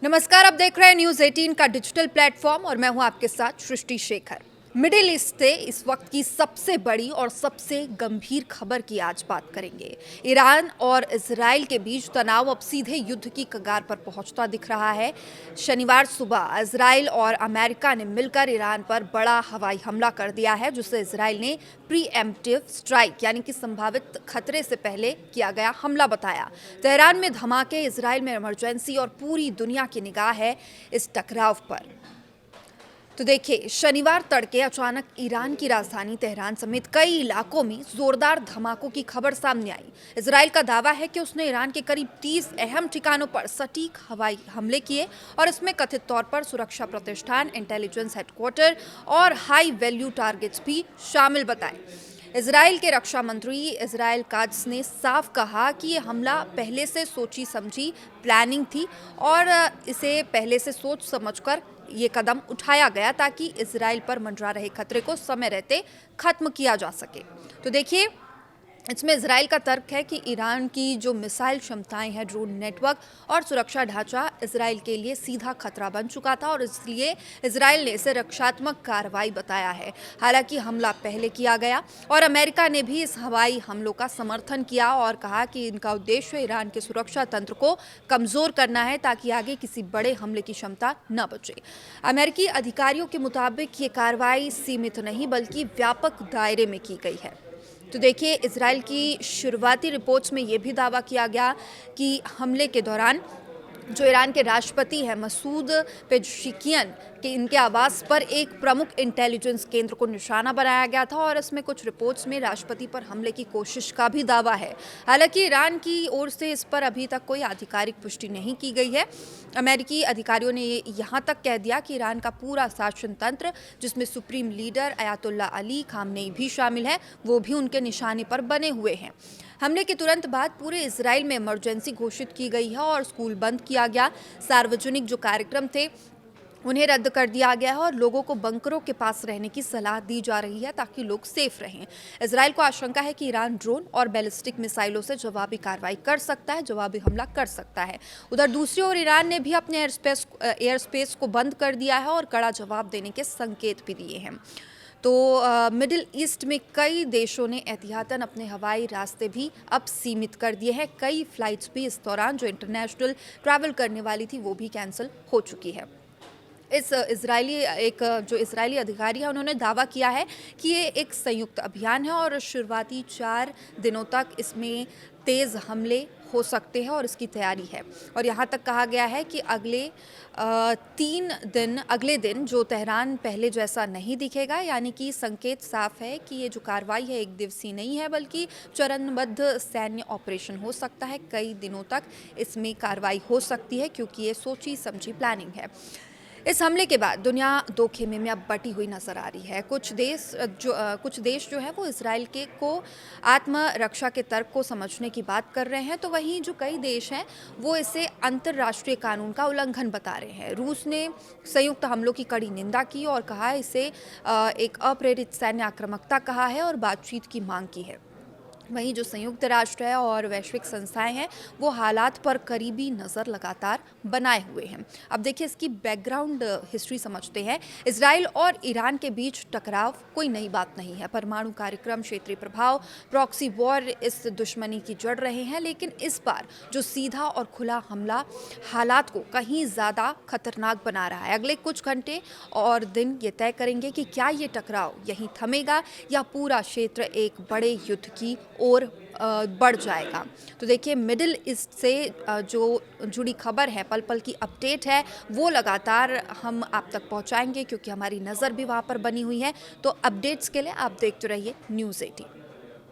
नमस्कार, आप देख रहे हैं न्यूज़ 18 का डिजिटल प्लेटफॉर्म और मैं हूं आपके साथ सृष्टि शेखर। मिडिल ईस्ट से इस वक्त की सबसे बड़ी और सबसे गंभीर खबर की आज बात करेंगे। ईरान और इजराइल के बीच तनाव अब सीधे युद्ध की कगार पर पहुंचता दिख रहा है। शनिवार सुबह इजराइल और अमेरिका ने मिलकर ईरान पर बड़ा हवाई हमला कर दिया है, जिसे इजराइल ने प्रीएम्प्टिव स्ट्राइक यानी कि संभावित खतरे से पहले किया गया हमला बताया। तेहरान में धमाके, इजराइल में इमरजेंसी और पूरी दुनिया की निगाह है इस टकराव पर। तो देखिए, शनिवार तड़के अचानक ईरान की राजधानी तेहरान समेत कई इलाकों में जोरदार धमाकों की खबर सामने आई। इजराइल का दावा है कि उसने ईरान के करीब 30 अहम ठिकानों पर सटीक हवाई हमले किए और इसमें कथित तौर पर सुरक्षा प्रतिष्ठान, इंटेलिजेंस हेडक्वार्टर और हाई वैल्यू टारगेट्स भी शामिल बताए। इजराइल के रक्षा मंत्री इजराइल काट्ज ने साफ कहा कि ये हमला पहले से सोची समझी प्लानिंग थी और इसे पहले से सोच समझकर ये कदम उठाया गया ताकि इजराइल पर मंडरा रहे खतरे को समय रहते खत्म किया जा सके। तो देखिए, इसमें इजराइल का तर्क है कि ईरान की जो मिसाइल क्षमताएं हैं, ड्रोन नेटवर्क और सुरक्षा ढांचा इजराइल के लिए सीधा खतरा बन चुका था और इसलिए इजराइल ने इसे रक्षात्मक कार्रवाई बताया है। हालांकि हमला पहले किया गया और अमेरिका ने भी इस हवाई हमलों का समर्थन किया और कहा कि इनका उद्देश्य ईरान के सुरक्षा तंत्र को कमजोर करना है ताकि आगे किसी बड़े हमले की क्षमता न बचे। अमेरिकी अधिकारियों के मुताबिक ये कार्रवाई सीमित नहीं बल्कि व्यापक दायरे में की गई है। तो देखिए, इजराइल की शुरुआती रिपोर्ट्स में ये भी दावा किया गया कि हमले के दौरान जो ईरान के राष्ट्रपति हैं मसूद पेज़ेश्कियान के इनके आवास पर एक प्रमुख इंटेलिजेंस केंद्र को निशाना बनाया गया था और इसमें कुछ रिपोर्ट्स में राष्ट्रपति पर हमले की कोशिश का भी दावा है। हालांकि ईरान की ओर से इस पर अभी तक कोई आधिकारिक पुष्टि नहीं की गई है। अमेरिकी अधिकारियों ने यहाँ तक कह दिया कि ईरान का पूरा शासन तंत्र, जिसमें supreme leader Ayatollah Ali Khamenei भी शामिल है, वो भी उनके निशाने पर बने हुए हैं। हमले के तुरंत बाद पूरे इजराइल में इमरजेंसी घोषित की गई है और स्कूल बंद किया गया। सार्वजनिक जो कार्यक्रम थे उन्हें रद्द कर दिया गया है और लोगों को बंकरों के पास रहने की सलाह दी जा रही है ताकि लोग सेफ रहें। इजराइल को आशंका है कि ईरान ड्रोन और बैलिस्टिक मिसाइलों से जवाबी कार्रवाई कर सकता है, जवाबी हमला कर सकता है। उधर दूसरी ओर ईरान ने भी अपने एयर स्पेस को बंद कर दिया है और कड़ा जवाब देने के संकेत भी दिए हैं। तो मिडिल ईस्ट में कई देशों ने एहतियातन अपने हवाई रास्ते भी अब सीमित कर दिए हैं। कई फ्लाइट्स भी इस दौरान जो इंटरनेशनल ट्रैवल करने वाली थी वो भी कैंसिल हो चुकी है। जो इजरायली अधिकारी है उन्होंने दावा किया है कि ये एक संयुक्त अभियान है और शुरुआती 4 दिनों तक इसमें तेज़ हमले हो सकते हैं और इसकी तैयारी है। और यहाँ तक कहा गया है कि अगले दिन जो तेहरान पहले जैसा नहीं दिखेगा, यानी कि संकेत साफ है कि ये जो कार्रवाई है एक दिवसीय नहीं है बल्कि चरणबद्ध सैन्य ऑपरेशन हो सकता है। कई दिनों तक इसमें कार्रवाई हो सकती है क्योंकि ये सोची समझी प्लानिंग है। इस हमले के बाद दुनिया दो खेमे में अब बटी हुई नजर आ रही है। कुछ देश जो है वो इजराइल को आत्मरक्षा के तर्क को समझने की बात कर रहे हैं, तो वहीं जो कई देश हैं वो इसे अंतर्राष्ट्रीय कानून का उल्लंघन बता रहे हैं। रूस ने संयुक्त हमलों की कड़ी निंदा की और कहा इसे एक अप्रेरित सैन्य आक्रामकता कहा है और बातचीत की मांग की है। वहीं जो संयुक्त राष्ट्र है और वैश्विक संस्थाएं हैं वो हालात पर करीबी नज़र लगातार बनाए हुए हैं। अब देखिए, इसकी बैकग्राउंड हिस्ट्री समझते हैं। इजराइल और ईरान के बीच टकराव कोई नई बात नहीं है। परमाणु कार्यक्रम, क्षेत्रीय प्रभाव, प्रॉक्सी वॉर इस दुश्मनी की जड़ रहे हैं, लेकिन इस बार जो सीधा और खुला हमला हालात को कहीं ज़्यादा खतरनाक बना रहा है। अगले कुछ घंटे और दिन ये तय करेंगे कि क्या ये टकराव यहीं थमेगा या पूरा क्षेत्र एक बड़े युद्ध की और बढ़ जाएगा। तो देखिए, मिडिल ईस्ट से जो जुड़ी खबर है, पल पल की अपडेट है, वो लगातार हम आप तक पहुंचाएंगे क्योंकि हमारी नज़र भी वहां पर बनी हुई है। तो अपडेट्स के लिए आप देखते रहिए न्यूज़ 18।